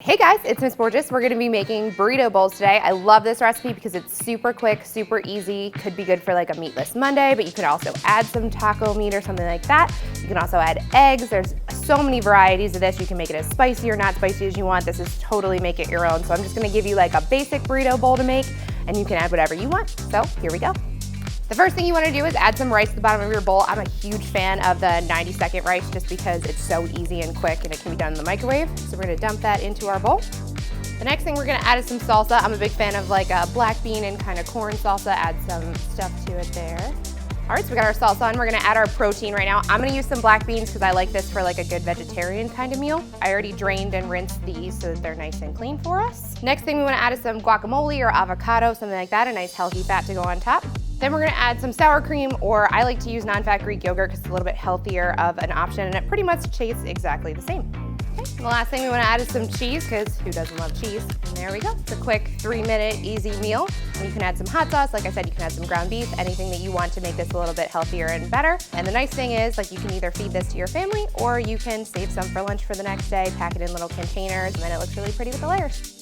Hey guys, it's Miss Borgnis. We're gonna be making burrito bowls today. I love this recipe because it's super quick, super easy. Could be good for like a meatless Monday, but you could also add some taco meat or something like that. You can also add eggs. There's so many varieties of this. You can make it as spicy or not spicy as you want. This is totally make it your own. So I'm just gonna give you like a basic burrito bowl to make, and you can add whatever you want. So here we go. The first thing you want to do is add some rice to the bottom of your bowl. I'm a huge fan of the 90-second rice just because it's so easy and quick and it can be done in the microwave. So we're going to dump that into our bowl. The next thing we're going to add is some salsa. I'm a big fan of like a black bean and kind of corn salsa. Add some stuff to it there. All right, so we got our salsa on. We're gonna add our protein right now. I'm gonna use some black beans because I like this for like a good vegetarian kind of meal. I already drained and rinsed these so that they're nice and clean for us. Next thing we wanna add is some guacamole or avocado, something like that, a nice healthy fat to go on top. Then we're gonna add some sour cream, or I like to use non-fat Greek yogurt because it's a little bit healthier of an option and it pretty much tastes exactly the same. Okay. And the last thing we want to add is some cheese, because who doesn't love cheese? And there we go. It's a quick 3-minute easy meal. And you can add some hot sauce. Like I said, you can add some ground beef, anything that you want to make this a little bit healthier and better. And the nice thing is, like, you can either feed this to your family or you can save some for lunch for the next day, pack it in little containers, and then it looks really pretty with the layers.